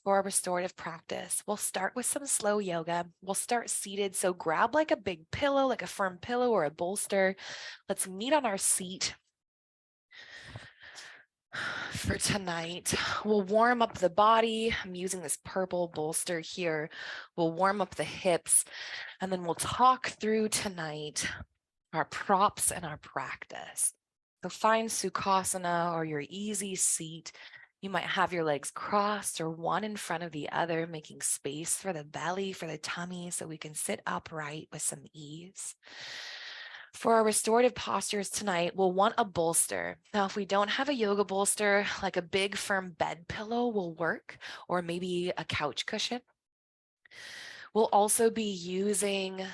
For our restorative practice, we'll start with some slow yoga. We'll start seated, so grab like a big pillow, like a firm pillow or a bolster. Let's meet on our seat. For tonight, we'll warm up the body. I'm using this purple bolster here. We'll warm up the hips, and then we'll talk through tonight our props and our practice. So find Sukhasana or your easy seat. You might have your legs crossed or one in front of the other, making space for the belly, for the tummy, so we can sit upright with some ease. For our restorative postures tonight, we'll want a bolster. Now, if we don't have a yoga bolster, like a big firm bed pillow will work, or maybe a couch cushion. We'll also be using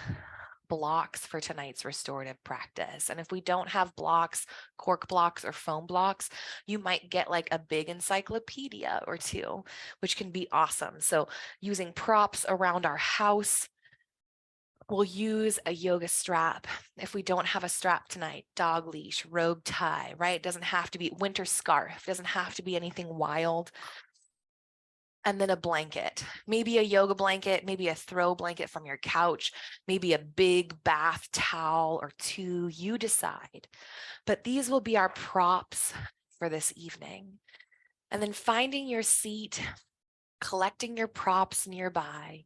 blocks for tonight's restorative practice. And if we don't have blocks, cork blocks or foam blocks, you might get like a big encyclopedia or two, which can be awesome. So using props around our house, we'll use a yoga strap. If we don't have a strap tonight, dog leash, robe tie, right? It doesn't have to be winter scarf. It doesn't have to be anything wild. And then a blanket, maybe a yoga blanket, maybe a throw blanket from your couch, maybe a big bath towel or two, you decide. But these will be our props for this evening. And then finding your seat, collecting your props nearby,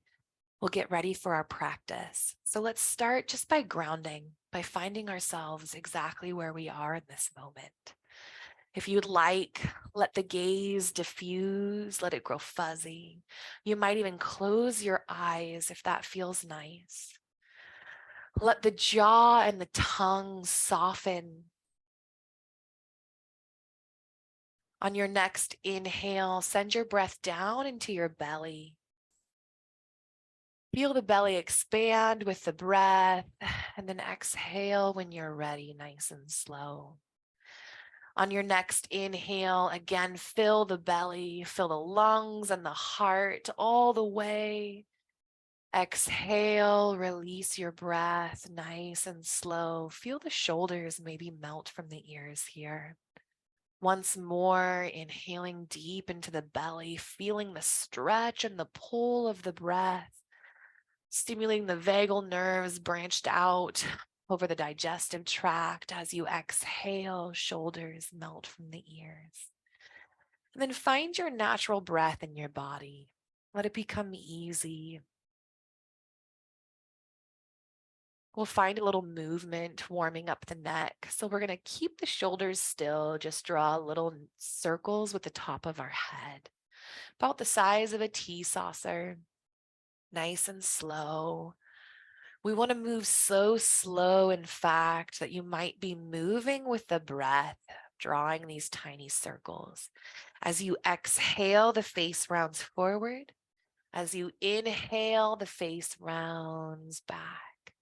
we'll get ready for our practice. So let's start just by grounding, by finding ourselves exactly where we are in this moment. If you'd like, let the gaze diffuse, let it grow fuzzy. You might even close your eyes if that feels nice. Let the jaw and the tongue soften. On your next inhale, send your breath down into your belly. Feel the belly expand with the breath, and then exhale when you're ready, nice and slow. On your next inhale, again, fill the belly, fill the lungs and the heart all the way. Exhale, release your breath, nice and slow. Feel the shoulders maybe melt from the ears here. Once more, inhaling deep into the belly, feeling the stretch and the pull of the breath, stimulating the vagal nerves branched out over the digestive tract. As you exhale, shoulders melt from the ears. And then find your natural breath in your body. Let it become easy. We'll find a little movement warming up the neck. So we're going to keep the shoulders still, just draw little circles with the top of our head, about the size of a tea saucer, nice and slow. We want to move so slow, in fact, that you might be moving with the breath, drawing these tiny circles. As you exhale, the face rounds forward. As you inhale, the face rounds back.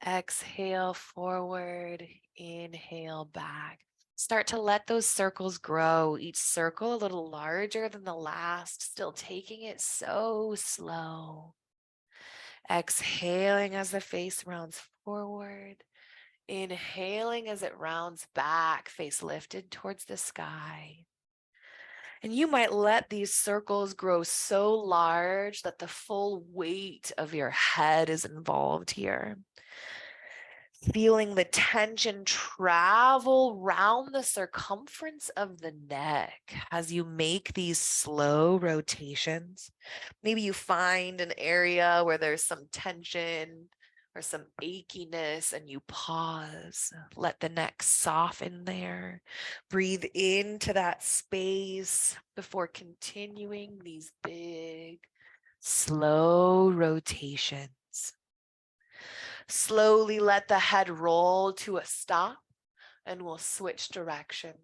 Exhale forward, inhale back. Start to let those circles grow, each circle a little larger than the last, still taking it so slow. Exhaling as the face rounds forward. Inhaling as it rounds back, face lifted towards the sky. And you might let these circles grow so large that the full weight of your head is involved here. Feeling the tension travel round the circumference of the neck as you make these slow rotations. Maybe you find an area where there's some tension or some achiness and you pause. Let the neck soften there. Breathe into that space before continuing these big, slow rotations. Slowly let the head roll to a stop and we'll switch directions.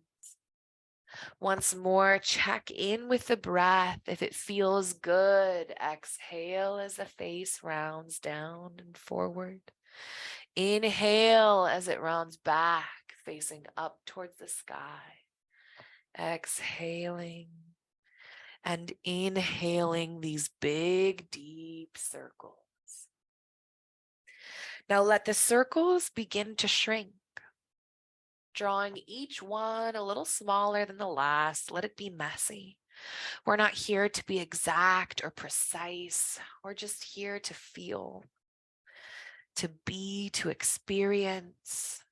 Once more, check in with the breath. If it feels good, exhale as the face rounds down and forward. Inhale as it rounds back, facing up towards the sky. Exhaling and inhaling these big, deep circles. Now let the circles begin to shrink, drawing each one a little smaller than the last. Let it be messy. We're not here to be exact or precise. We're just here to feel, to be, to experience.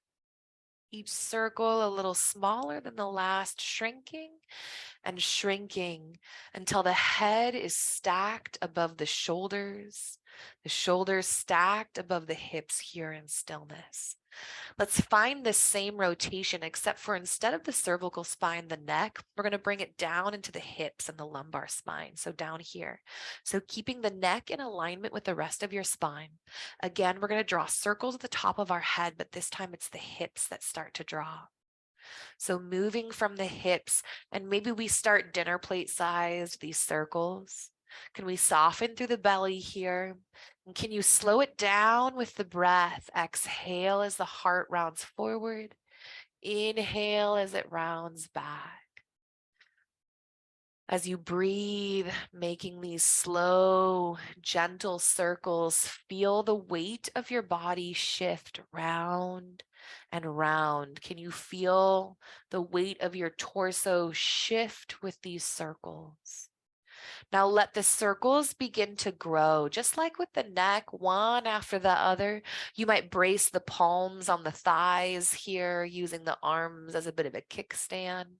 Each circle a little smaller than the last, shrinking and shrinking until the head is stacked above the shoulders stacked above the hips here in stillness. Let's find this same rotation, except for instead of the cervical spine, the neck, we're going to bring it down into the hips and the lumbar spine. So down here. So keeping the neck in alignment with the rest of your spine. Again, we're going to draw circles at the top of our head, but this time it's the hips that start to draw. So moving from the hips, and maybe we start dinner plate sized, these circles. Can we soften through the belly here? And can you slow it down with the breath? Exhale as the heart rounds forward. Inhale as it rounds back. As you breathe, making these slow, gentle circles, feel the weight of your body shift round and round. Can you feel the weight of your torso shift with these circles? Now let the circles begin to grow, just like with the neck, one after the other. You might brace the palms on the thighs here, using the arms as a bit of a kickstand.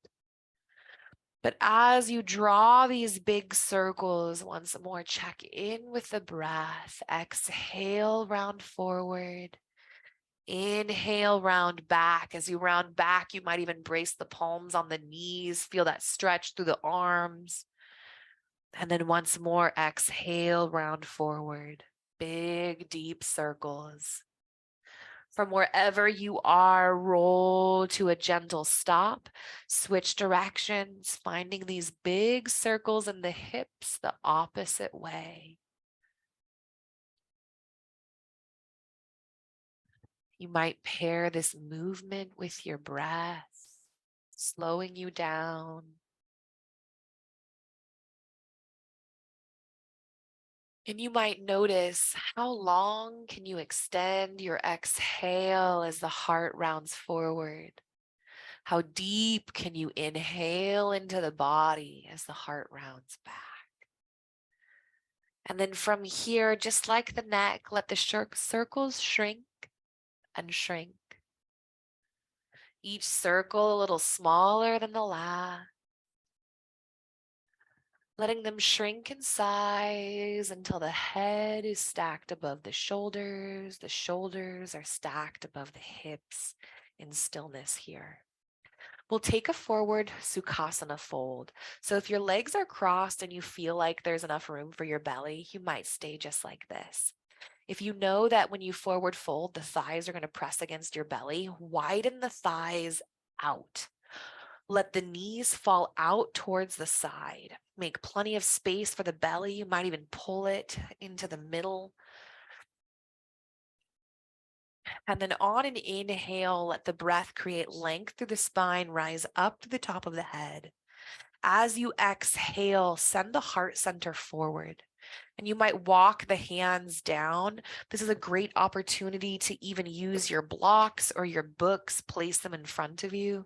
But as you draw these big circles, once more, check in with the breath. Exhale, round forward. Inhale, round back. As you round back, you might even brace the palms on the knees. Feel that stretch through the arms. And then once more, exhale, round forward. Big, deep circles. From wherever you are, roll to a gentle stop, switch directions, finding these big circles in the hips the opposite way. You might pair this movement with your breath, slowing you down. And you might notice how long can you extend your exhale as the heart rounds forward? How deep can you inhale into the body as the heart rounds back? And then from here, just like the neck, let the circles shrink and shrink. Each circle a little smaller than the last. Letting them shrink in size until the head is stacked above the shoulders are stacked above the hips in stillness here. We'll take a forward Sukhasana fold. So if your legs are crossed and you feel like there's enough room for your belly, you might stay just like this. If you know that when you forward fold, the thighs are going to press against your belly, widen the thighs out. Let the knees fall out towards the side. Make plenty of space for the belly. You might even pull it into the middle. And then on an inhale, let the breath create length through the spine, rise up to the top of the head. As you exhale, send the heart center forward. And you might walk the hands down. This is a great opportunity to even use your blocks or your books, place them in front of you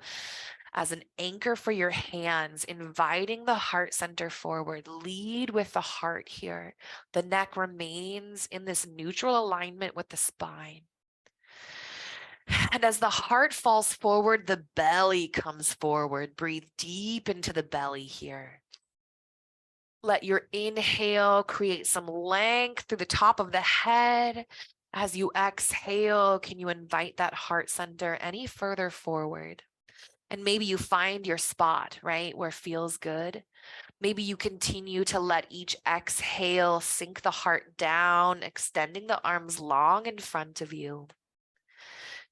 as an anchor for your hands, inviting the heart center forward. Lead with the heart here. The neck remains in this neutral alignment with the spine. And as the heart falls forward, the belly comes forward. Breathe deep into the belly here. Let your inhale create some length through the top of the head. As you exhale, can you invite that heart center any further forward? And maybe you find your spot, right, where it feels good. Maybe you continue to let each exhale sink the heart down, extending the arms long in front of you.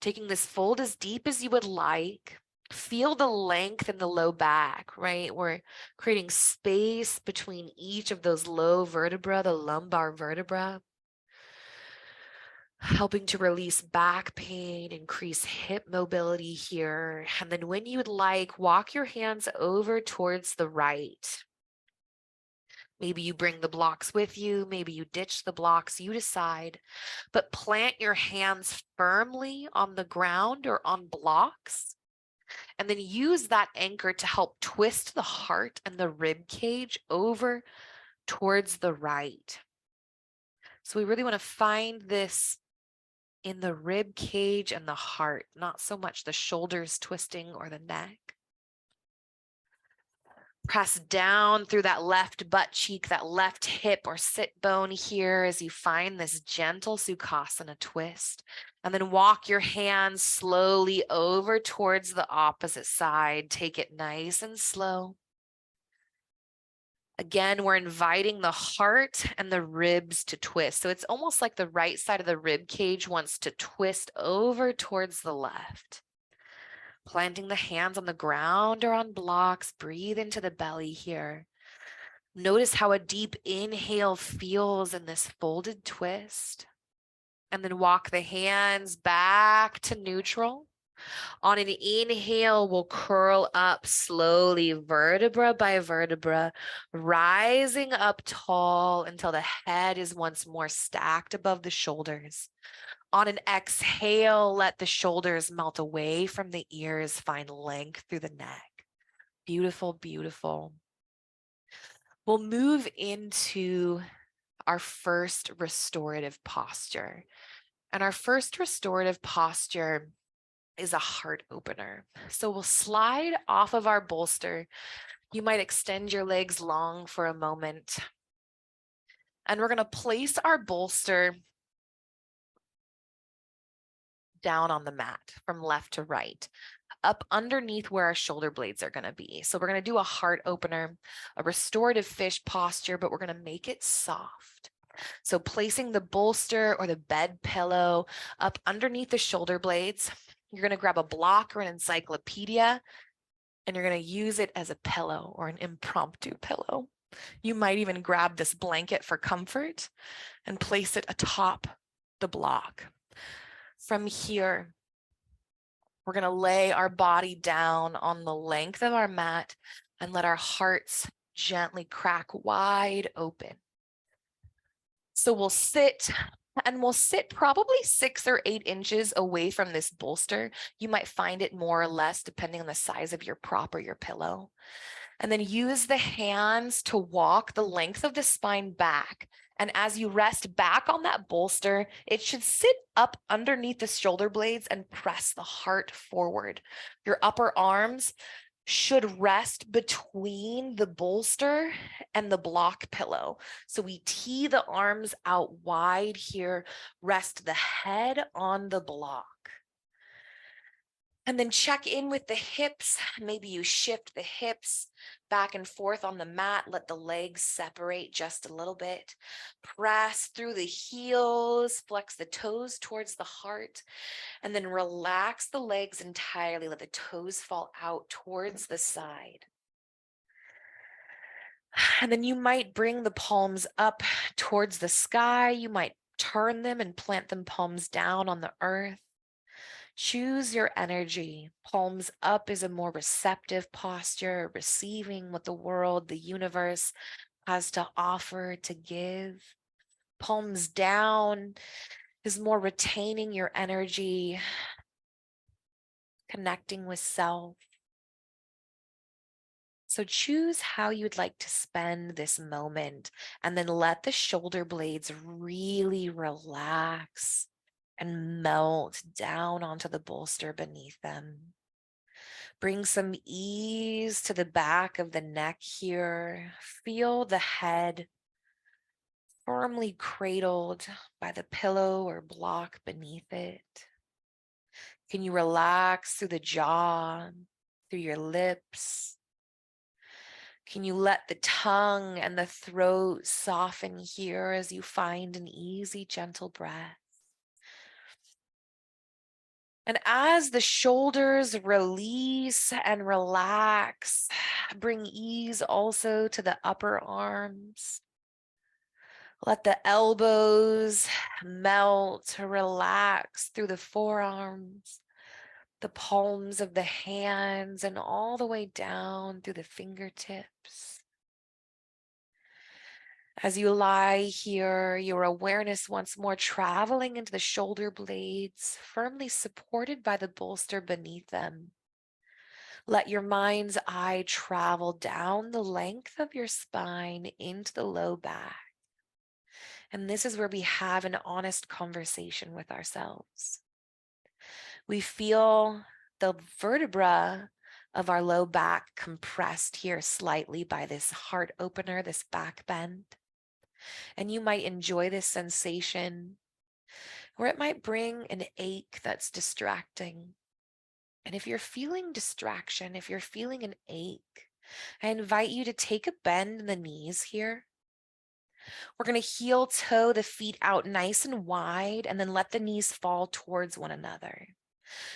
Taking this fold as deep as you would like. Feel the length in the low back, right? We're creating space between each of those low vertebrae, the lumbar vertebra. Helping to release back pain, increase hip mobility here. And then when you would like, walk your hands over towards the right. Maybe you bring the blocks with you. Maybe you ditch the blocks, you decide. But plant your hands firmly on the ground or on blocks. And then use that anchor to help twist the heart and the rib cage over towards the right. So we really want to find this in the rib cage and the heart, not so much the shoulders twisting or the neck. Press down through that left butt cheek, that left hip or sit bone here as you find this gentle Sukhasana twist. And then walk your hands slowly over towards the opposite side. Take it nice and slow. Again, we're inviting the heart and the ribs to twist. So it's almost like the right side of the rib cage wants to twist over towards the left. Planting the hands on the ground or on blocks, breathe into the belly here. Notice how a deep inhale feels in this folded twist. And then walk the hands back to neutral. On an inhale, we'll curl up slowly, vertebra by vertebra, rising up tall until the head is once more stacked above the shoulders. On an exhale, let the shoulders melt away from the ears, find length through the neck. Beautiful, beautiful. We'll move into our first restorative posture. And our first restorative posture is a heart opener. So we'll slide off of our bolster. You might extend your legs long for a moment. And we're going to place our bolster down on the mat from left to right, up underneath where our shoulder blades are going to be. So we're going to do a heart opener, a restorative fish posture, but we're going to make it soft. So placing the bolster or the bed pillow up underneath the shoulder blades, you're going to grab a block or an encyclopedia, and you're going to use it as a pillow or an impromptu pillow. You might even grab this blanket for comfort and place it atop the block. From here, we're going to lay our body down on the length of our mat and let our hearts gently crack wide open. So we'll sit, and we'll sit probably 6 or 8 inches away from this bolster. You might find it more or less depending on the size of your prop or your pillow. And then use the hands to walk the length of the spine back. And as you rest back on that bolster, it should sit up underneath the shoulder blades and press the heart forward. Your upper arms should rest between the bolster and the block pillow. So we tee the arms out wide here, rest the head on the block. And then check in with the hips. Maybe you shift the hips back and forth on the mat. Let the legs separate just a little bit. Press through the heels, flex the toes towards the heart, and then relax the legs entirely. Let the toes fall out towards the side. And then you might bring the palms up towards the sky. You might turn them and plant them palms down on the earth. Choose your energy. Palms up is a more receptive posture, receiving what the world, the universe has to offer, to give. Palms down is more retaining your energy, connecting with self. So choose how you'd like to spend this moment, and then let the shoulder blades really relax and melt down onto the bolster beneath them. Bring some ease to the back of the neck here. Feel the head firmly cradled by the pillow or block beneath it. Can you relax through the jaw, through your lips? Can you let the tongue and the throat soften here as you find an easy, gentle breath? And as the shoulders release and relax, bring ease also to the upper arms. Let the elbows melt, relax through the forearms, the palms of the hands, and all the way down through the fingertips. As you lie here, your awareness once more traveling into the shoulder blades, firmly supported by the bolster beneath them. Let your mind's eye travel down the length of your spine into the low back. And this is where we have an honest conversation with ourselves. We feel the vertebra of our low back compressed here slightly by this heart opener, this back bend. And you might enjoy this sensation, or it might bring an ache that's distracting. And if you're feeling distraction, if you're feeling an ache, I invite you to take a bend in the knees here. We're going to heel toe the feet out nice and wide and then let the knees fall towards one another.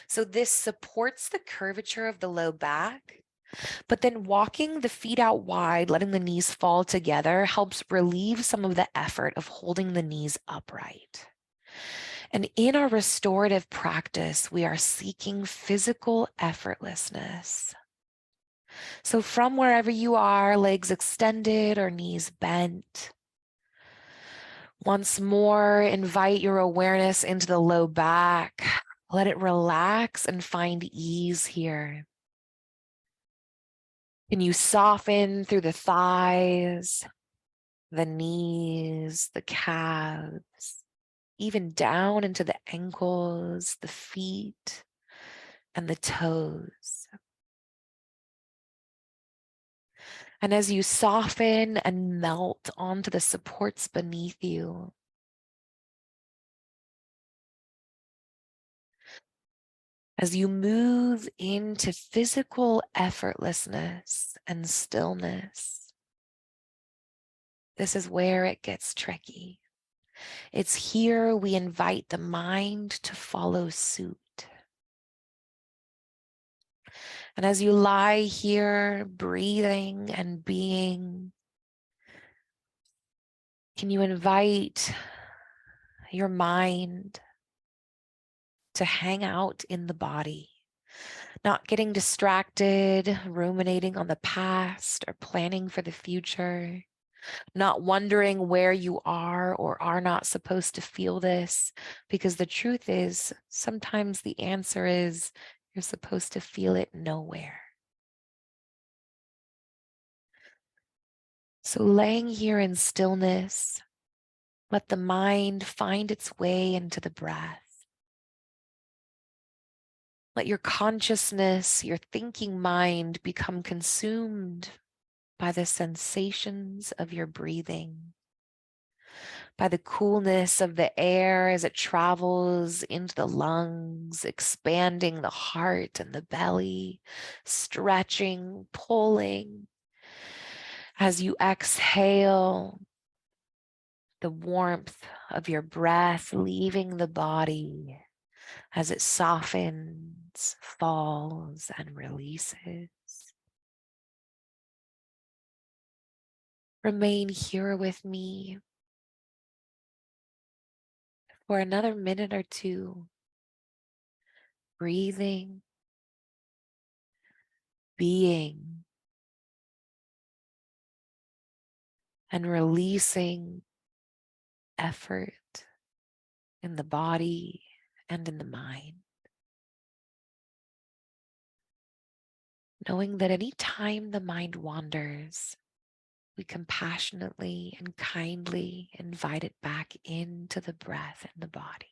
So this supports the curvature of the low back, but then walking the feet out wide, letting the knees fall together helps relieve some of the effort of holding the knees upright. And in our restorative practice, we are seeking physical effortlessness. So from wherever you are, legs extended or knees bent, once more, invite your awareness into the low back. Let it relax and find ease here. Can you soften through the thighs, the knees, the calves, even down into the ankles, the feet, and the toes? And as you soften and melt onto the supports beneath you, as you move into physical effortlessness and stillness, this is where it gets tricky. It's here we invite the mind to follow suit. And as you lie here, breathing and being, can you invite your mind to hang out in the body, not getting distracted, ruminating on the past or planning for the future, not wondering where you are or are not supposed to feel this, because the truth is, sometimes the answer is you're supposed to feel it nowhere. So laying here in stillness, let the mind find its way into the breath. Let your consciousness, your thinking mind become consumed by the sensations of your breathing, by the coolness of the air as it travels into the lungs, expanding the heart and the belly, stretching, pulling. As you exhale, the warmth of your breath leaving the body as it softens, falls, and releases. Remain here with me for another minute or two, breathing, being, and releasing effort in the body and in the mind. Knowing that any time the mind wanders, we compassionately and kindly invite it back into the breath and the body.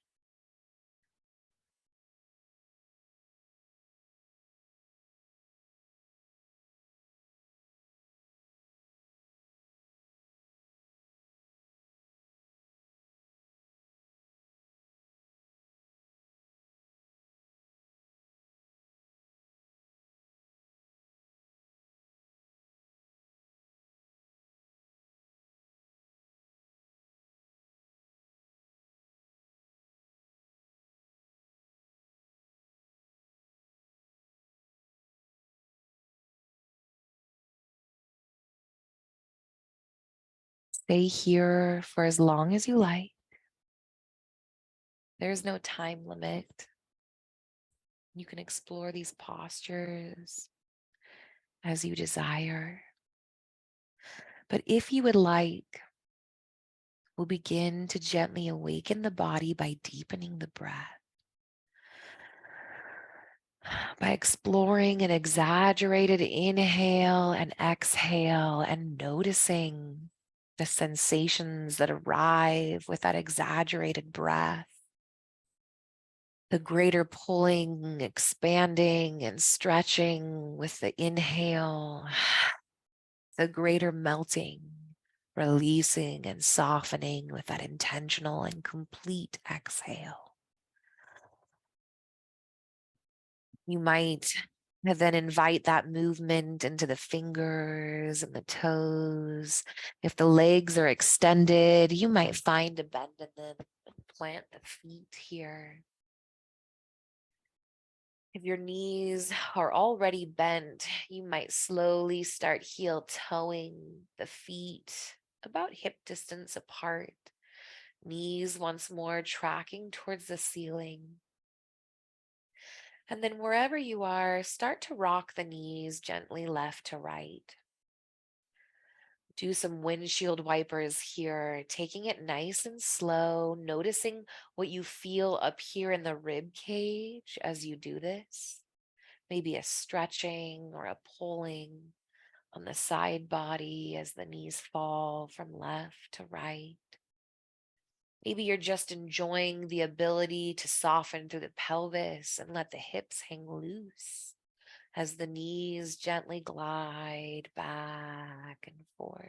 Stay here for as long as you like. There's no time limit. You can explore these postures as you desire. But if you would like, we'll begin to gently awaken the body by deepening the breath. by exploring an exaggerated inhale and exhale and noticing the sensations that arrive with that exaggerated breath. The greater pulling, expanding, and stretching with the inhale, the greater melting, releasing, and softening with that intentional and complete exhale. You might then invite that movement into the fingers and the toes. If the legs are extended, you might find a bend in them and plant the feet here. If your knees are already bent, you might slowly start heel toeing the feet about hip distance apart. Knees once more tracking towards the ceiling. And then wherever you are, start to rock the knees gently left to right. Do some windshield wipers here, taking it nice and slow, noticing what you feel up here in the rib cage as you do this. Maybe a stretching or a pulling on the side body as the knees fall from left to right. Maybe you're just enjoying the ability to soften through the pelvis and let the hips hang loose as the knees gently glide back and forth.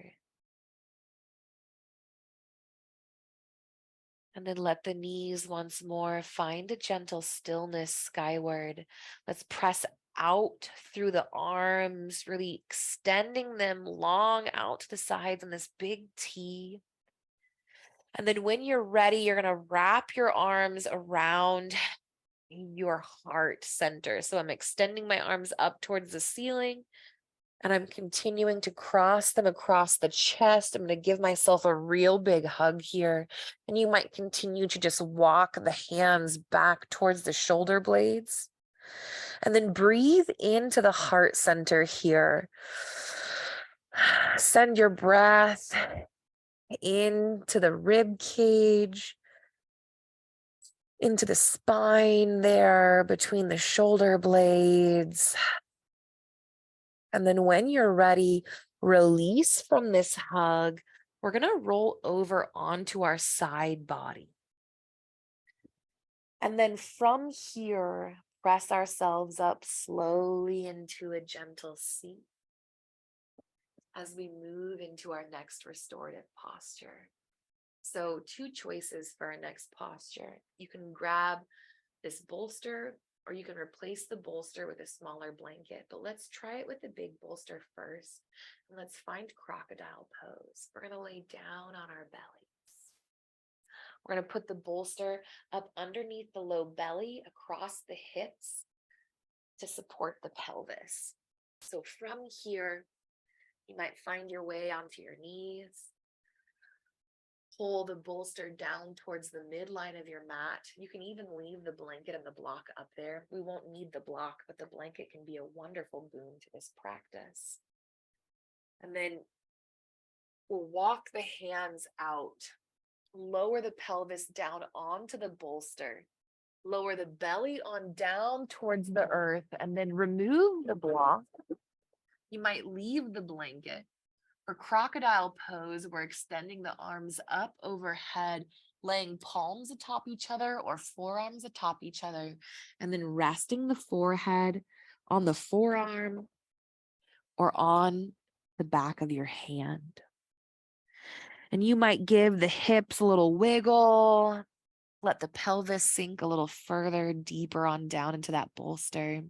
And then let the knees once more find a gentle stillness skyward. Let's press out through the arms, really extending them long out to the sides in this big T. And then when you're ready, you're going to wrap your arms around your heart center. So I'm extending my arms up towards the ceiling and I'm continuing to cross them across the chest. I'm going to give myself a real big hug here. And you might continue to just walk the hands back towards the shoulder blades. And then breathe into the heart center here. Send your breath into the rib cage, into the spine there between the shoulder blades. And then when you're ready, release from this hug. We're going to roll over onto our side body. And then from here, press ourselves up slowly into a gentle seat as we move into our next restorative posture. So 2 choices for our next posture. You can grab this bolster or you can replace the bolster with a smaller blanket, but let's try it with the big bolster first. And let's find crocodile pose. We're gonna lay down on our bellies. We're gonna put the bolster up underneath the low belly across the hips to support the pelvis. So from here, you might find your way onto your knees. Pull the bolster down towards the midline of your mat. You can even leave the blanket and the block up there. We won't need the block, but the blanket can be a wonderful boon to this practice. And then we'll walk the hands out. Lower the pelvis down onto the bolster. Lower the belly on down towards the earth, and then remove the block. You might leave the blanket. For crocodile pose, we're extending the arms up overhead, laying palms atop each other or forearms atop each other, and then resting the forehead on the forearm or on the back of your hand. And you might give the hips a little wiggle, let the pelvis sink a little further, deeper on down into that bolster.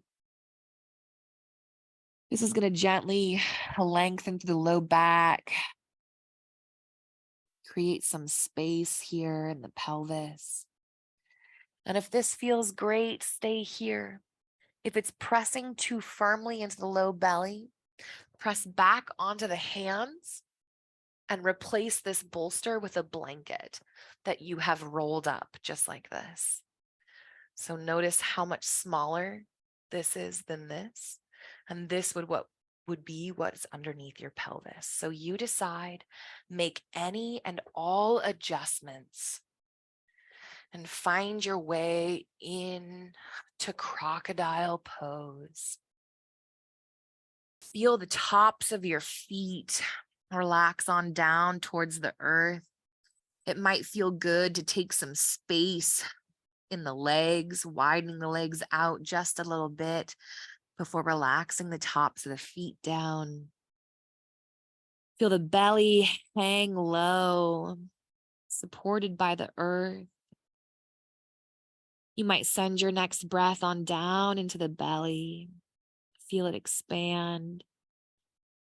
This is going to gently lengthen through the low back, create some space here in the pelvis. And if this feels great, stay here. If it's pressing too firmly into the low belly, press back onto the hands and replace this bolster with a blanket that you have rolled up just like this. So notice how much smaller this is than this. And this would be what's underneath your pelvis. So you decide, make any and all adjustments and find your way in to crocodile pose. Feel the tops of your feet relax on down towards the earth. It might feel good to take some space in the legs, widening the legs out just a little bit before relaxing the tops of the feet down. Feel the belly hang low, supported by the earth. You might send your next breath on down into the belly. Feel it expand.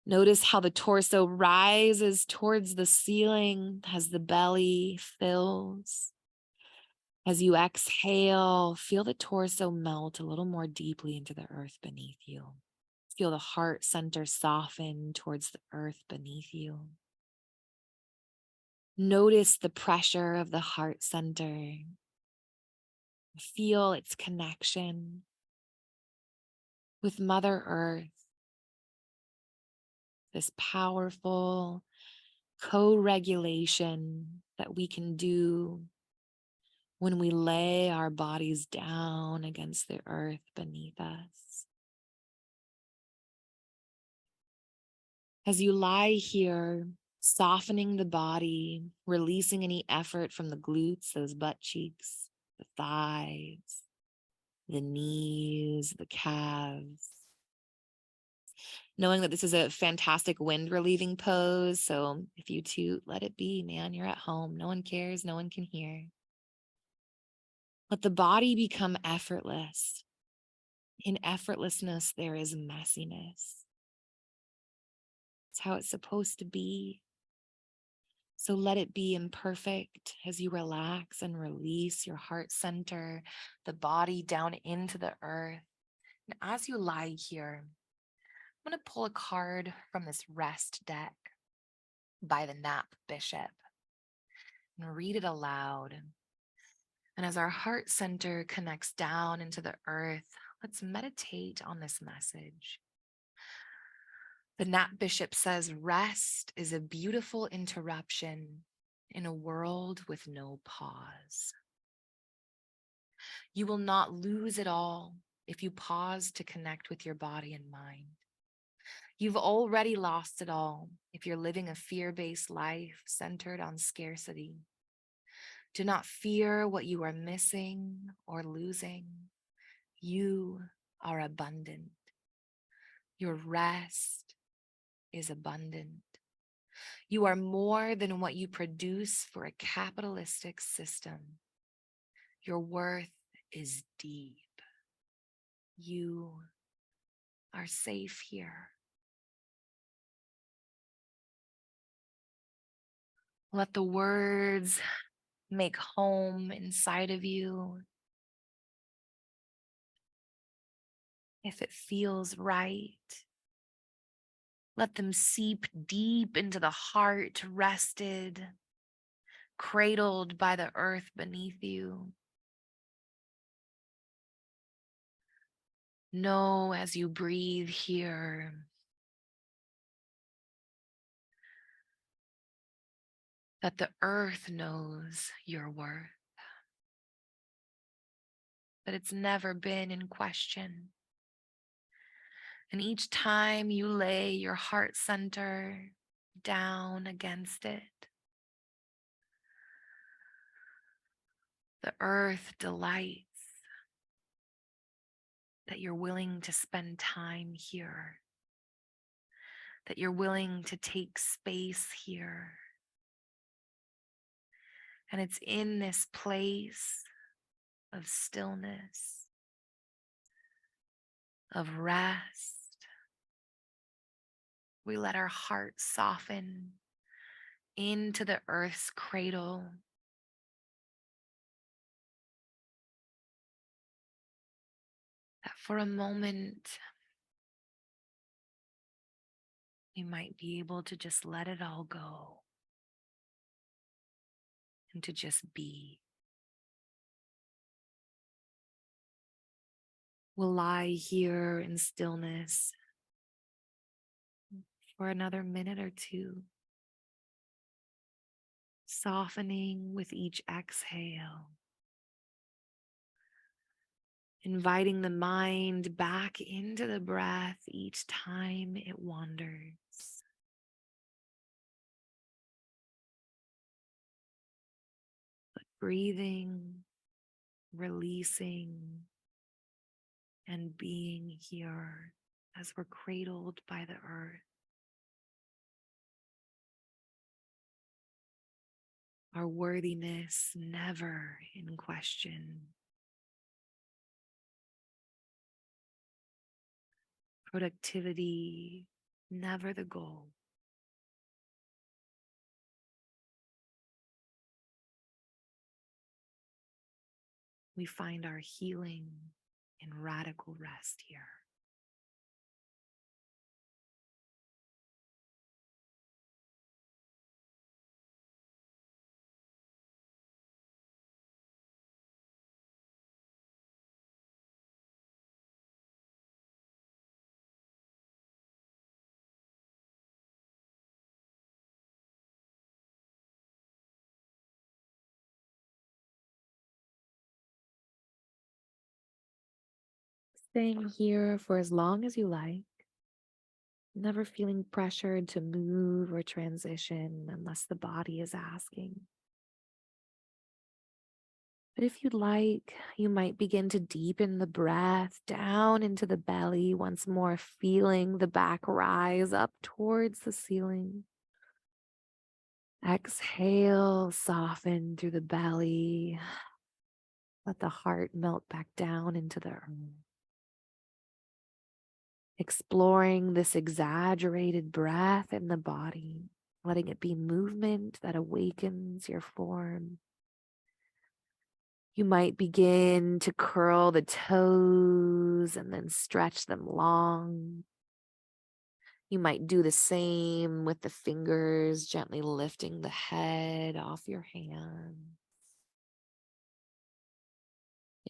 Notice how the torso rises towards the ceiling as the belly fills. As you exhale, feel the torso melt a little more deeply into the earth beneath you. Feel the heart center soften towards the earth beneath you. Notice the pressure of the heart center. Feel its connection with Mother Earth, this powerful co-regulation that we can do when we lay our bodies down against the earth beneath us. As you lie here, softening the body, releasing any effort from the glutes, those butt cheeks, the thighs, the knees, the calves. Knowing that this is a fantastic wind relieving pose. So if you toot, let it be, man. You're at home. No one cares. No one can hear. Let the body become effortless. In effortlessness, there is messiness. It's how it's supposed to be. So let it be imperfect as you relax and release your heart center, the body down into the earth. And as you lie here, I'm going to pull a card from this rest deck by the Nap Bishop and read it aloud. And as our heart center connects down into the earth, let's meditate on this message. The Nap Bishop says, rest is a beautiful interruption in a world with no pause. You will not lose it all if you pause to connect with your body and mind. You've already lost it all if you're living a fear-based life centered on scarcity. Do not fear what you are missing or losing. You are abundant. Your rest is abundant. You are more than what you produce for a capitalistic system. Your worth is deep. You are safe here. Let the words make home inside of you. If it feels right, let them seep deep into the heart, rested, cradled by the earth beneath you. Know as you breathe here that the earth knows your worth, that it's never been in question. And each time you lay your heart center down against it, the earth delights that you're willing to spend time here, that you're willing to take space here. And it's in this place of stillness, of rest, we let our heart soften into the earth's cradle. That for a moment, we might be able to just let it all go and to just be. We'll lie here in stillness for another minute or two, softening with each exhale. inviting the mind back into the breath each time it wanders. But breathing, releasing, and being here as we're cradled by the earth. Our worthiness never in question. Productivity never the goal. We find our healing in radical rest here. Staying here for as long as you like, never feeling pressured to move or transition unless the body is asking. But if you'd like, you might begin to deepen the breath down into the belly once more, feeling the back rise up towards the ceiling. Exhale, soften through the belly. Let the heart melt back down into the earth. Exploring this exaggerated breath in the body, letting it be movement that awakens your form. You might begin to curl the toes and then stretch them long. You might do the same with the fingers, gently lifting the head off your hand.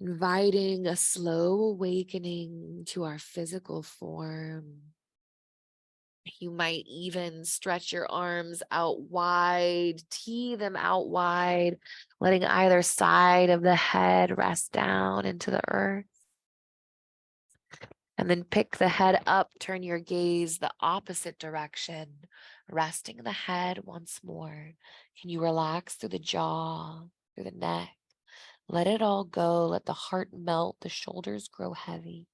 Inviting a slow awakening to our physical form. You might even stretch your arms out wide, tee them out wide, letting either side of the head rest down into the earth. And then pick the head up, turn your gaze the opposite direction, resting the head once more. Can you relax through the jaw, through the neck? Let it all go. Let the heart melt, the shoulders grow heavy.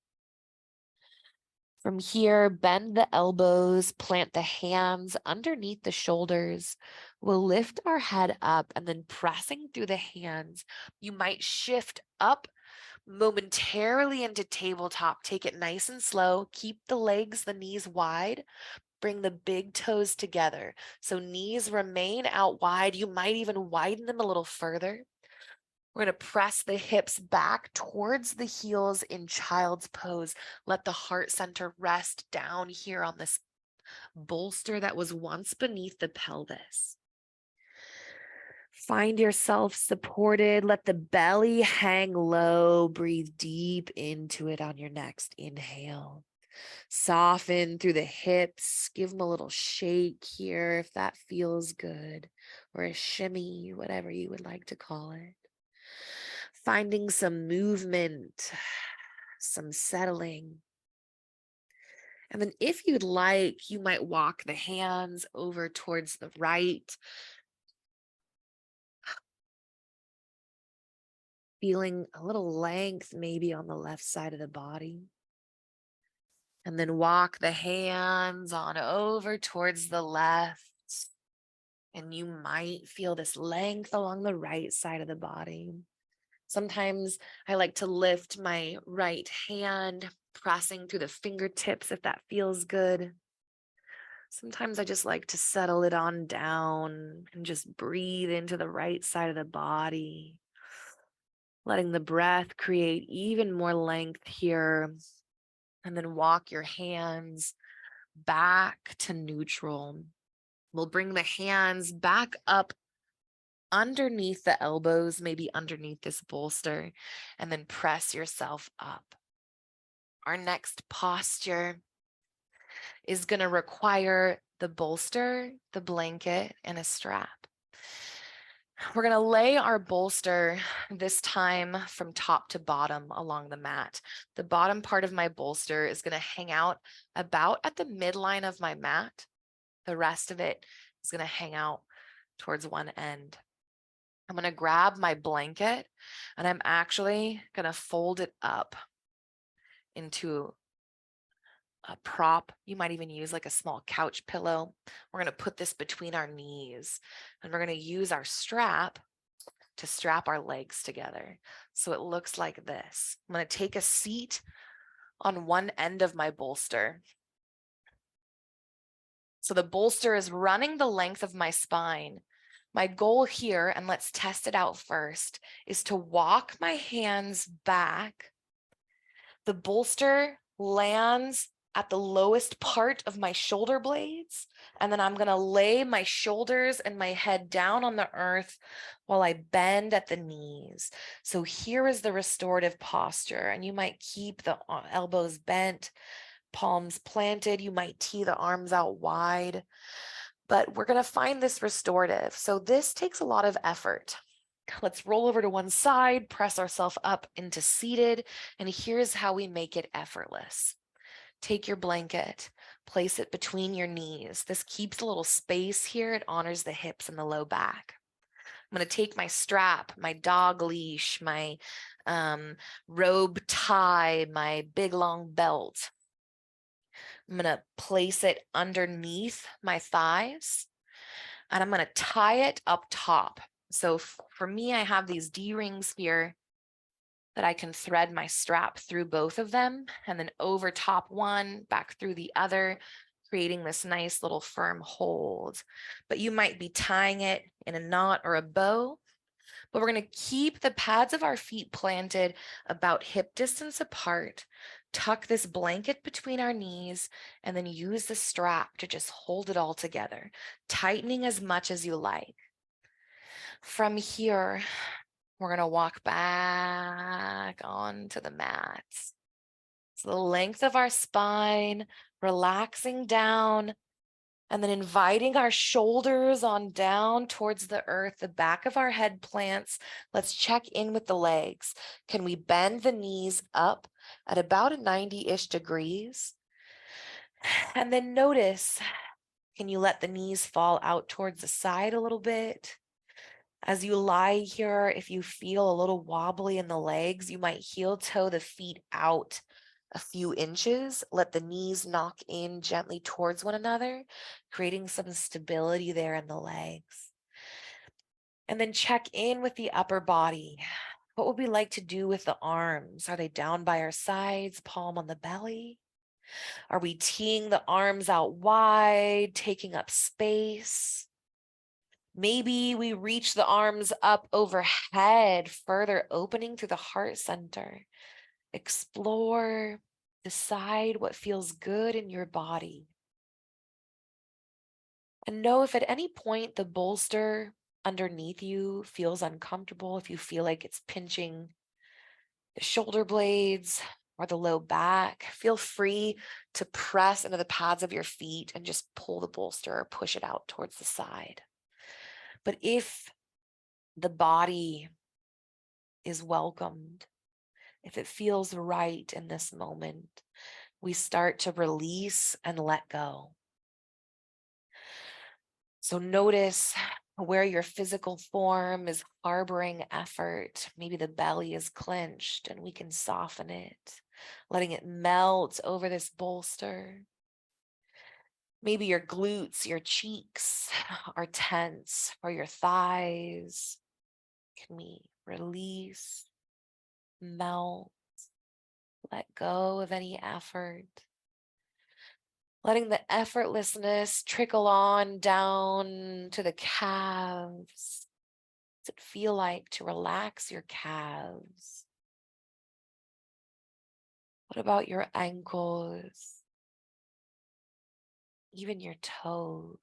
From here, bend the elbows, plant the hands underneath the shoulders. We'll lift our head up and then pressing through the hands, you might shift up momentarily into tabletop. Take it nice and slow. Keep the legs, the knees wide. Bring the big toes together. So knees remain out wide. You might even widen them a little further. We're going to press the hips back towards the heels in child's pose. Let the heart center rest down here on this bolster that was once beneath the pelvis. Find yourself supported. Let the belly hang low. Breathe deep into it on your next inhale. Soften through the hips. Give them a little shake here if that feels good, or a shimmy, whatever you would like to call it. Finding some movement, some settling. And then if you'd like, you might walk the hands over towards the right, feeling a little length maybe on the left side of the body. And then walk the hands on over towards the left. And you might feel this length along the right side of the body. Sometimes I like to lift my right hand, pressing through the fingertips if that feels good. Sometimes I just like to settle it on down and just breathe into the right side of the body, letting the breath create even more length here. And then walk your hands back to neutral. We'll bring the hands back up underneath the elbows, maybe underneath this bolster, and then press yourself up. Our next posture is going to require the bolster, the blanket, and a strap. We're going to lay our bolster this time from top to bottom along the mat. The bottom part of my bolster is going to hang out about at the midline of my mat. The rest of it is going to hang out towards one end. I'm going to grab my blanket and I'm actually going to fold it up into a prop. You might even use like a small couch pillow. We're going to put this between our knees and we're going to use our strap to strap our legs together. So it looks like this. I'm going to take a seat on one end of my bolster. So the bolster is running the length of my spine. My goal here, and let's test it out first, is to walk my hands back. The bolster lands at the lowest part of my shoulder blades, and then I'm going to lay my shoulders and my head down on the earth while I bend at the knees. So here is the restorative posture, and you might keep the elbows bent, palms planted. You might tee the arms out wide, but we're going to find this restorative. So this takes a lot of effort. Let's roll over to one side, press ourselves up into seated, and here's how we make it effortless. Take your blanket, place it between your knees. This keeps a little space here. It honors the hips and the low back. I'm going to take my strap, my dog leash, my robe tie, my big long belt. I'm going to place it underneath my thighs, and I'm going to tie it up top. So for me, I have these D-rings here that I can thread my strap through both of them and then over top one, back through the other, creating this nice little firm hold. But you might be tying it in a knot or a bow, but we're going to keep the pads of our feet planted about hip distance apart, tuck this blanket between our knees, and then use the strap to just hold it all together, tightening as much as you like. From here, we're going to walk back onto the mats. So the length of our spine, relaxing down, and then inviting our shoulders on down towards the earth, the back of our head plants. Let's check in with the legs. Can we bend the knees up at about a 90-ish degrees? And then notice, can you let the knees fall out towards the side a little bit? As you lie here, if you feel a little wobbly in the legs, you might heel toe the feet out a few inches. Let the knees knock in gently towards one another, creating some stability there in the legs. And then check in with the upper body. What would we like to do with the arms? Are they down by our sides, palm on the belly? Are we teeing the arms out wide, taking up space? Maybe we reach the arms up overhead, further opening through the heart center. Explore, decide what feels good in your body. And know if at any point the bolster underneath you feels uncomfortable, if you feel like it's pinching the shoulder blades or the low back, feel free to press into the pads of your feet and just pull the bolster or push it out towards the side. But if the body is welcomed, if it feels right in this moment, we start to release and let go. So notice where your physical form is harboring effort. Maybe the belly is clenched and we can soften it, letting it melt over this bolster. Maybe your glutes, your cheeks are tense, or your thighs. Can we release, melt, let go of any effort? Letting the effortlessness trickle on down to the calves. Does it feel like to relax your calves? What about your ankles? Even your toes?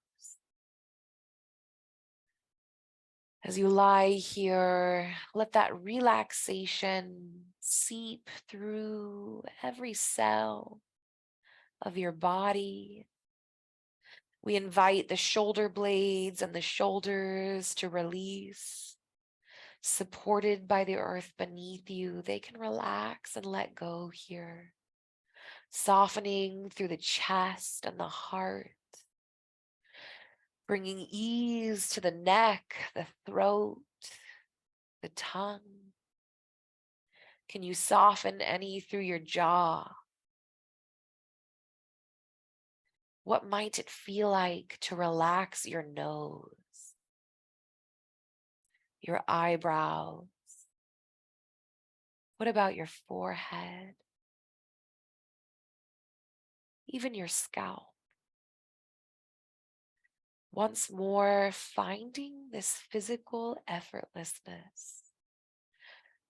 As you lie here, let that relaxation seep through every cell of your body. We invite the shoulder blades and the shoulders to release. Supported by the earth beneath you, they can relax and let go here. Softening through the chest and the heart. Bringing ease to the neck, the throat, the tongue. Can you soften any through your jaw? What might it feel like to relax your nose, your eyebrows? What about your forehead? Even your scalp? Once more, finding this physical effortlessness,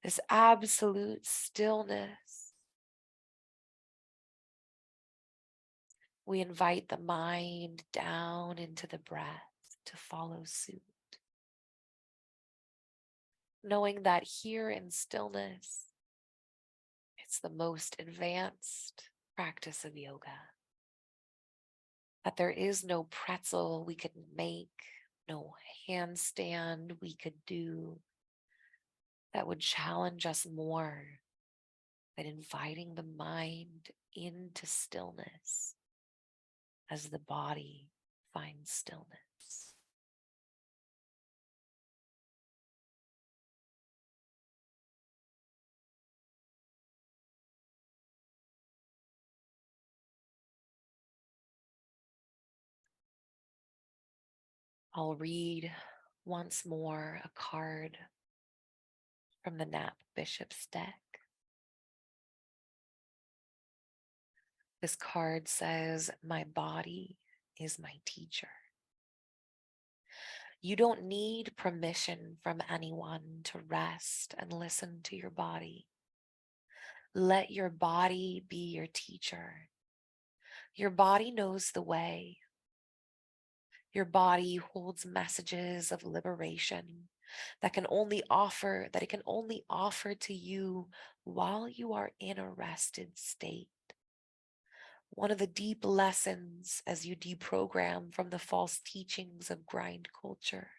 this absolute stillness. We invite the mind down into the breath to follow suit, knowing that here in stillness, it's the most advanced practice of yoga. That there is no pretzel we could make, no handstand we could do that would challenge us more than inviting the mind into stillness as the body finds stillness. I'll read once more a card from the Nap Bishop's deck. This card says, "My body is my teacher." You don't need permission from anyone to rest and listen to your body. Let your body be your teacher. Your body knows the way. Your body holds messages of liberation that it can only offer to you while you are in a rested state. One of the deep lessons as you deprogram from the false teachings of grind culture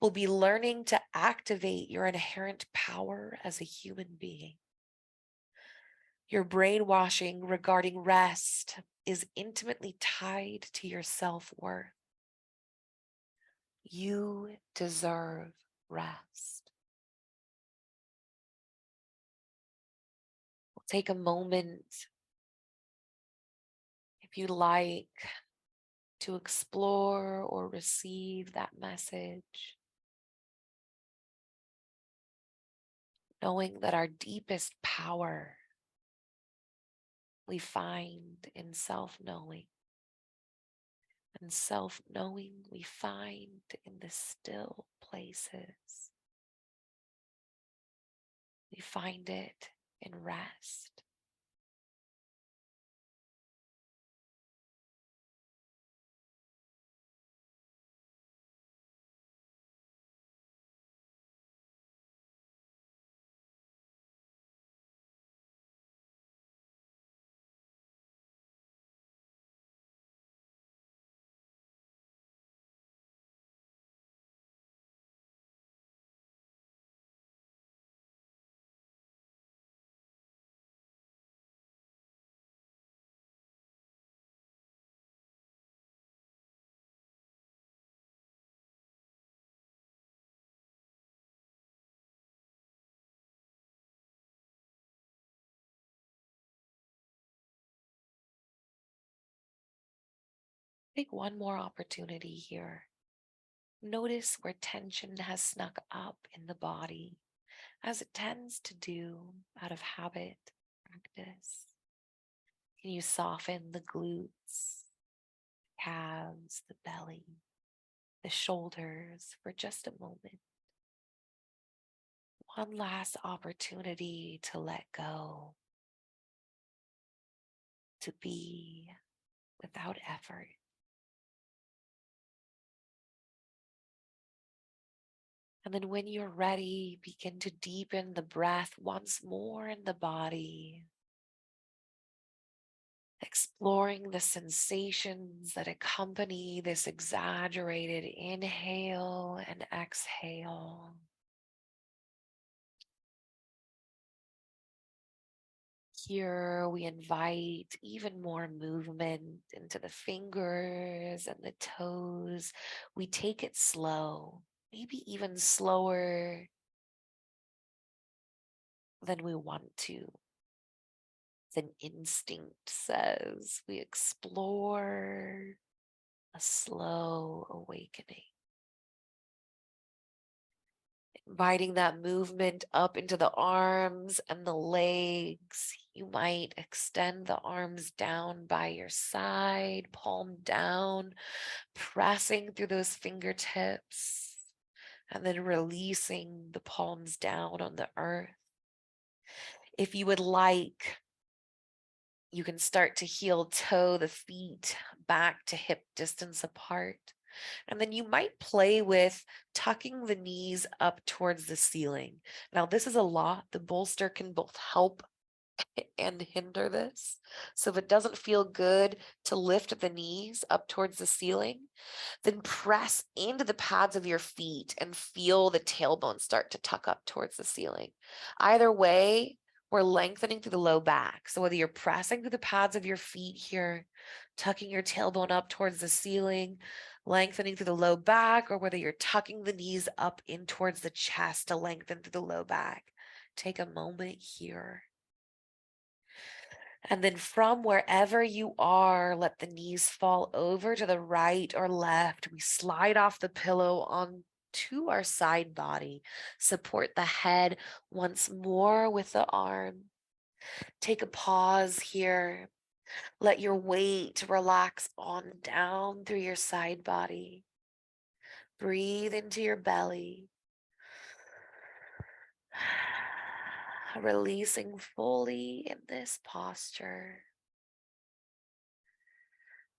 will be learning to activate your inherent power as a human being. Your brainwashing regarding rest is intimately tied to your self-worth. You deserve rest. We'll take a moment, if you like, to explore or receive that message, knowing that our deepest power we find in self-knowing, and self-knowing we find in the still places. We find it in rest. Take one more opportunity here. Notice where tension has snuck up in the body, as it tends to do out of habit, practice. Can you soften the glutes, calves, the belly, the shoulders for just a moment? One last opportunity to let go, to be without effort. And then when you're ready, begin to deepen the breath once more in the body. exploring the sensations that accompany this exaggerated inhale and exhale. Here we invite even more movement into the fingers and the toes. We take it slow, maybe even slower than we want to. Than instinct says. We explore a slow awakening. Inviting that movement up into the arms and the legs. You might extend the arms down by your side, palm down, pressing through those fingertips, and then releasing the palms down on the earth. If you would like, you can start to heel toe the feet back to hip distance apart. And then you might play with tucking the knees up towards the ceiling. Now, this is a lot. The bolster can both help and hinder this. So if it doesn't feel good to lift the knees up towards the ceiling, then press into the pads of your feet and feel the tailbone start to tuck up towards the ceiling. Either way, we're lengthening through the low back. So whether you're pressing through the pads of your feet here, tucking your tailbone up towards the ceiling, lengthening through the low back, or whether you're tucking the knees up in towards the chest to lengthen through the low back, take a moment here. And then from wherever you are, let the knees fall over to the right or left. We slide off the pillow onto our side body. Support the head once more with the arm. Take a pause here. Let your weight relax on down through your side body. Breathe into your belly. Releasing fully in this posture.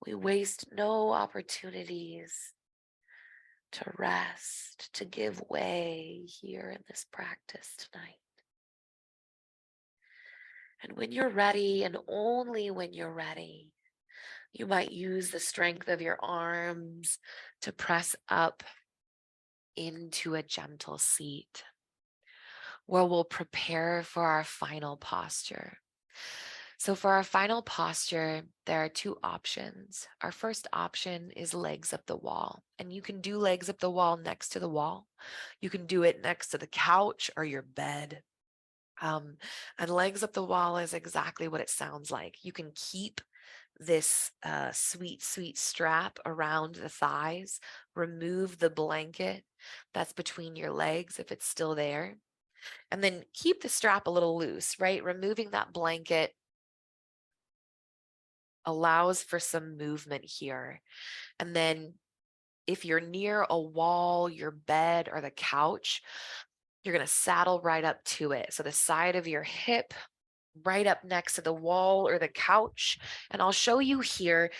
We waste no opportunities to rest, to give way here in this practice tonight. And when you're ready, and only when you're ready, you might use the strength of your arms to press up into a gentle seat, where we'll prepare for our final posture. So for our final posture, there are two options. Our first option is legs up the wall, and you can do legs up the wall next to the wall. You can do it next to the couch or your bed. And legs up the wall is exactly what it sounds like. You can keep this sweet strap around the thighs, remove the blanket that's between your legs if it's still there, and then keep the strap a little loose, right? Removing that blanket allows for some movement here. And then if you're near a wall, your bed, or the couch, you're going to saddle right up to it. So the side of your hip right up next to the wall or the couch. And I'll show you here.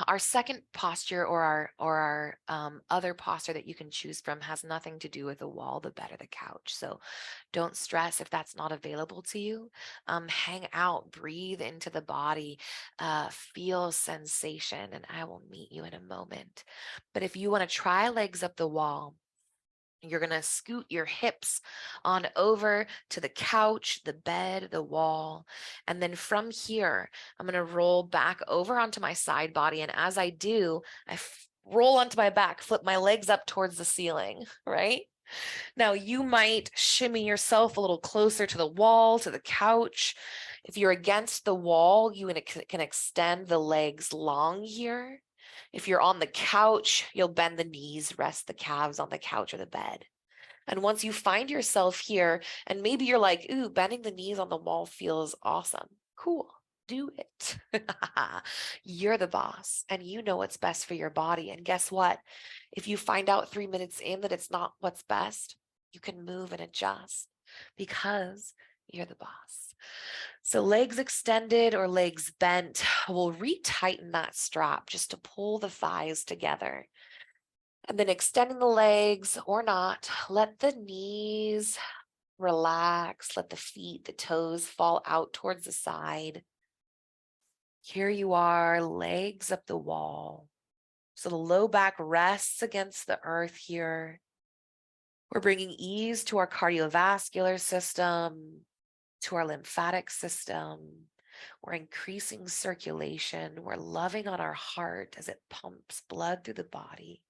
Our second posture, or our other posture that you can choose from, has nothing to do with the wall, the bed, or the couch. So don't stress if that's not available to you. Hang out, breathe into the body, feel sensation, and I will meet you in a moment. But if you want to try legs up the wall, you're going to scoot your hips on over to the couch, the bed, the wall. And then from here, I'm going to roll back over onto my side body. And as I do, I roll onto my back, flip my legs up towards the ceiling, right? Now, you might shimmy yourself a little closer to the wall, to the couch. If you're against the wall, you can extend the legs long here. If you're on the couch, you'll bend the knees, rest the calves on the couch or the bed. And once you find yourself here, and maybe you're like, ooh, bending the knees on the wall feels awesome. Cool. Do it. You're the boss, and you know what's best for your body. And guess what? If you find out 3 minutes in that it's not what's best, you can move and adjust because you're the boss. So legs extended or legs bent, we'll retighten that strap just to pull the thighs together. And then extending the legs or not, let the knees relax, let the feet, the toes fall out towards the side. Here you are, legs up the wall. So the low back rests against the earth here. We're bringing ease to our cardiovascular system, to our lymphatic system. We're increasing circulation. We're loving on our heart as it pumps blood through the body.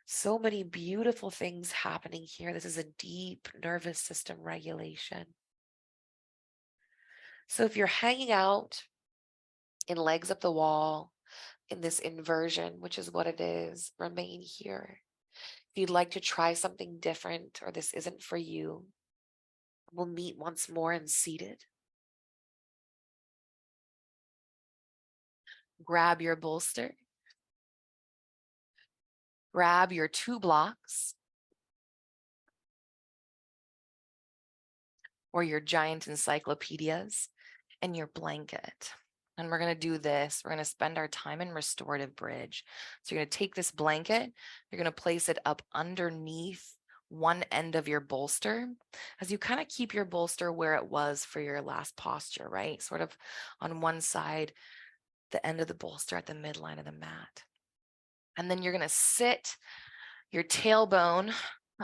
So many beautiful things happening here. This is a deep nervous system regulation. So if you're hanging out in legs up the wall in this inversion, which is what it is, remain here. If you'd like to try something different or this isn't for you, we'll meet once more and seated. Grab your bolster. Grab your 2 blocks or your giant encyclopedias and your blanket. And we're going to do this. We're going to spend our time in restorative bridge. So you're going to take this blanket, you're going to place it up underneath one end of your bolster as you kind of keep your bolster where it was for your last posture, right? Sort of on one side, the end of the bolster at the midline of the mat. And then you're going to sit your tailbone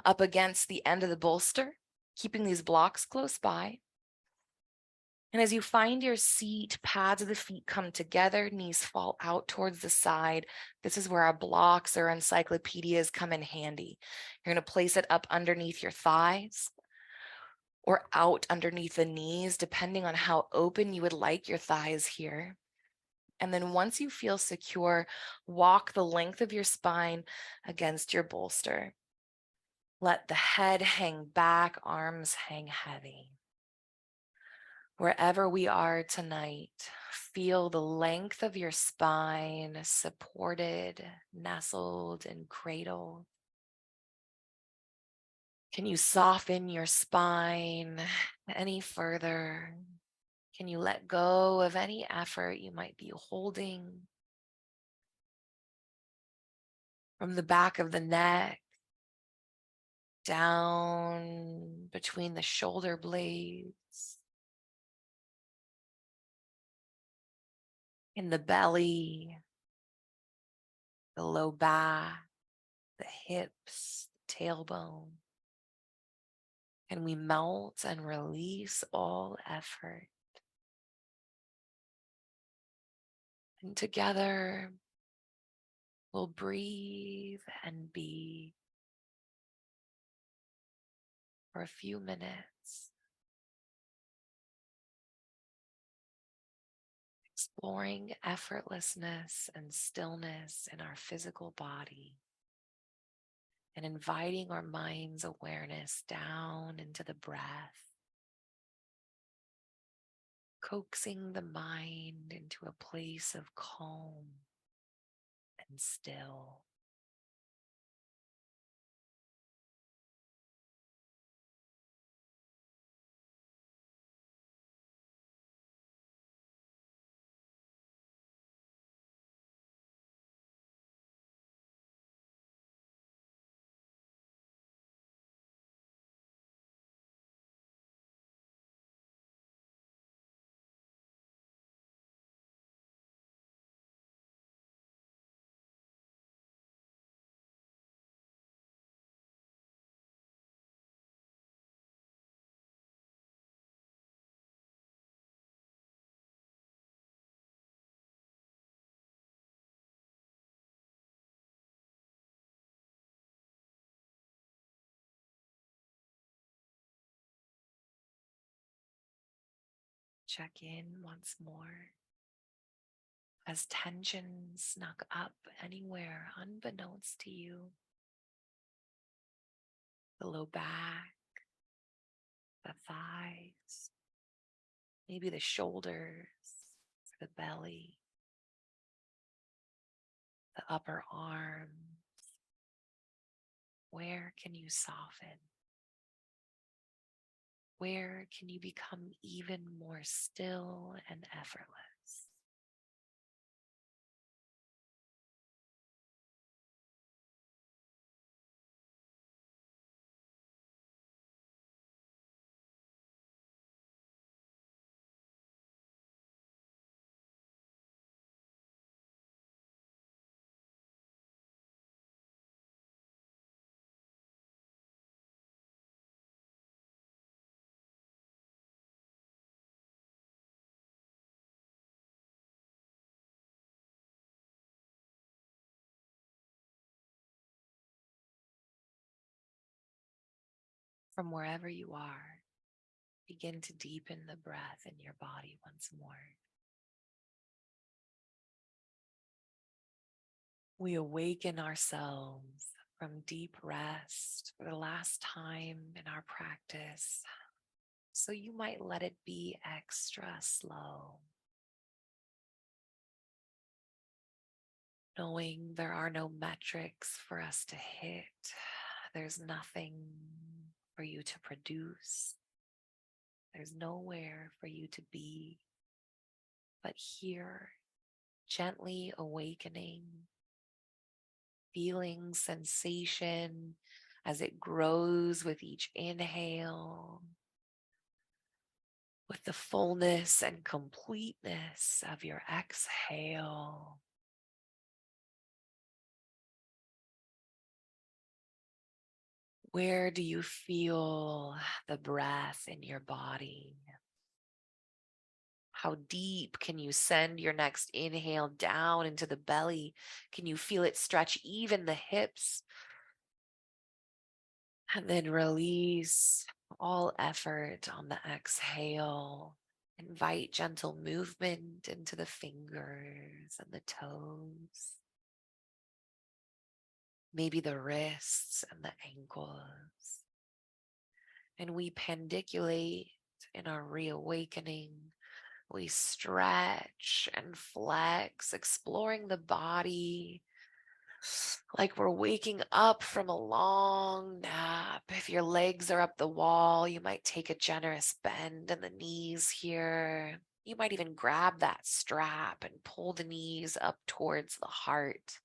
up against the end of the bolster, keeping these blocks close by. And as you find your seat, pads of the feet come together, knees fall out towards the side. This is where our blocks or encyclopedias come in handy. You're going to place it up underneath your thighs or out underneath the knees, depending on how open you would like your thighs here. And then once you feel secure, walk the length of your spine against your bolster. Let the head hang back, arms hang heavy. Wherever we are tonight, feel the length of your spine supported, nestled, and cradled. Can you soften your spine any further? Can you let go of any effort you might be holding? From the back of the neck, down between the shoulder blades, in the belly, the low back, the hips, the tailbone. And we melt and release all effort. And together, we'll breathe and be for a few minutes, exploring effortlessness and stillness in our physical body, and inviting our mind's awareness down into the breath, coaxing the mind into a place of calm and still. Check in once more. Has tension snuck up anywhere unbeknownst to you? The low back, the thighs, maybe the shoulders, the belly, the upper arm. Where can you soften? Where can you become even more still and effortless? From wherever you are, begin to deepen the breath in your body once more. We awaken ourselves from deep rest for the last time in our practice, so you might let it be extra slow, knowing there are no metrics for us to hit. There's nothing for you to produce. There's nowhere for you to be, but here, gently awakening, feeling sensation as it grows with each inhale, with the fullness and completeness of your exhale. Where do you feel the breath in your body? How deep can you send your next inhale down into the belly? Can you feel it stretch even the hips? And then release all effort on the exhale. Invite gentle movement into the fingers and the toes. Maybe the wrists and the ankles. And we pandiculate in our reawakening. We stretch and flex, exploring the body like we're waking up from a long nap. If your legs are up the wall, you might take a generous bend in the knees here. You might even grab that strap and pull the knees up towards the heart,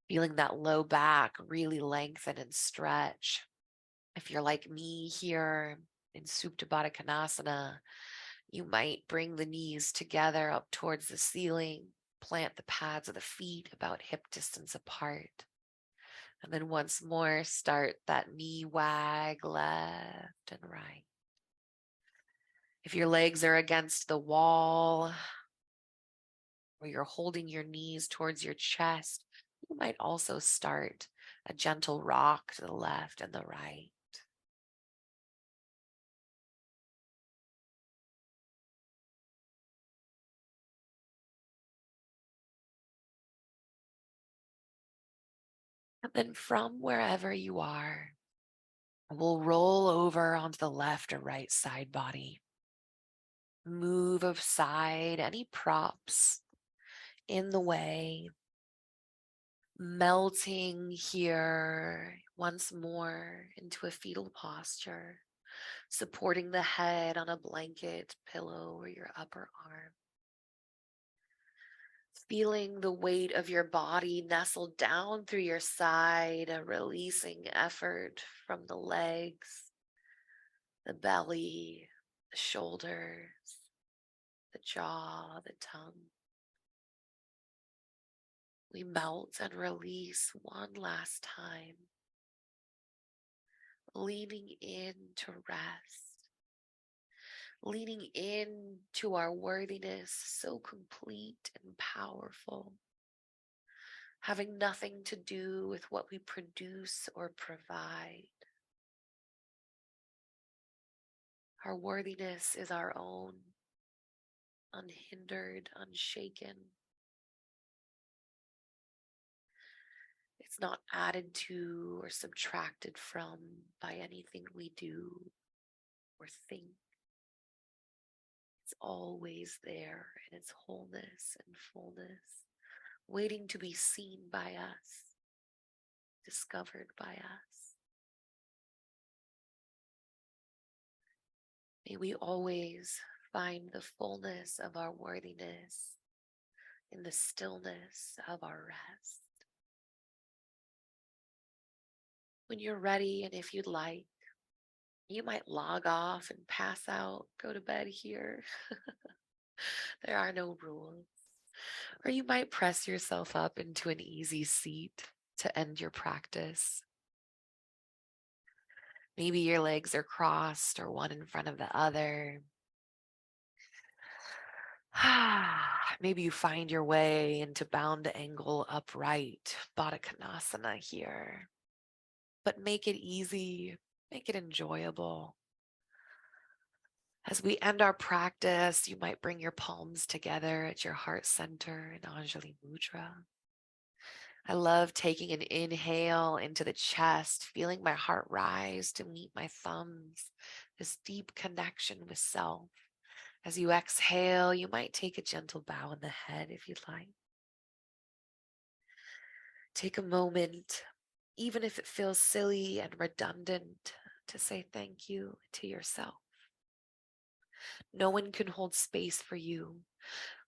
feeling that low back really lengthen and stretch. If you're like me here in Supta Baddha Konasana, you might bring the knees together up towards the ceiling, plant the pads of the feet about hip distance apart. And then once more, start that knee wag left and right. If your legs are against the wall or you're holding your knees towards your chest, you might also start a gentle rock to the left and the right. And then from wherever you are, we'll roll over onto the left or right side body. Move aside any props in the way, melting here once more into a fetal posture, supporting the head on a blanket, pillow, or your upper arm. Feeling the weight of your body nestle down through your side, releasing effort from the legs, the belly, the shoulders, the jaw, the tongue. We melt and release one last time, leaning in to rest, leaning in to our worthiness, so complete and powerful, having nothing to do with what we produce or provide. Our worthiness is our own, unhindered, unshaken. It's not added to or subtracted from by anything we do or think. It's always there in its wholeness and fullness, waiting to be seen by us, discovered by us. May we always find the fullness of our worthiness in the stillness of our rest. When you're ready, and if you'd like, you might log off and pass out, go to bed here. There are no rules. Or you might press yourself up into an easy seat to end your practice. Maybe your legs are crossed or one in front of the other. Maybe you find your way into bound angle upright, Baddha Konasana here. But make it easy. Make it enjoyable. As we end our practice, you might bring your palms together at your heart center in Anjali Mudra. I love taking an inhale into the chest, feeling my heart rise to meet my thumbs, this deep connection with self. As you exhale, you might take a gentle bow in the head if you'd like. Take a moment, even if it feels silly and redundant, to say thank you to yourself. No one can hold space for you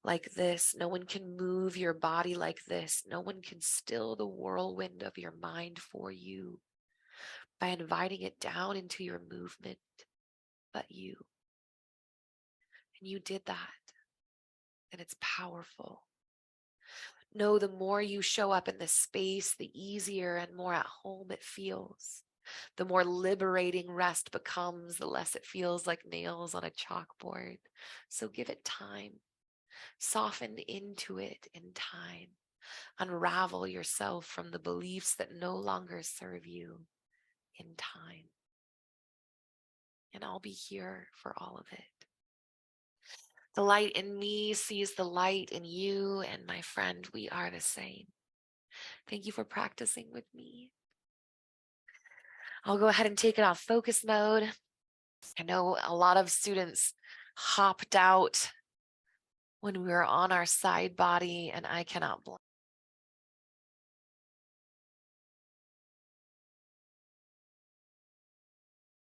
like this. No one can move your body like this. No one can still the whirlwind of your mind for you by inviting it down into your movement, but you. And you did that, and it's powerful. Know the more you show up in this space, the easier and more at home it feels. The more liberating rest becomes, the less it feels like nails on a chalkboard. So give it time. Soften into it in time. Unravel yourself from the beliefs that no longer serve you in time. And I'll be here for all of it. The light in me sees the light in you, and my friend, we are the same. Thank you for practicing with me. I'll go ahead and take it off focus mode. I know a lot of students hopped out when we were on our side body, and I cannot blame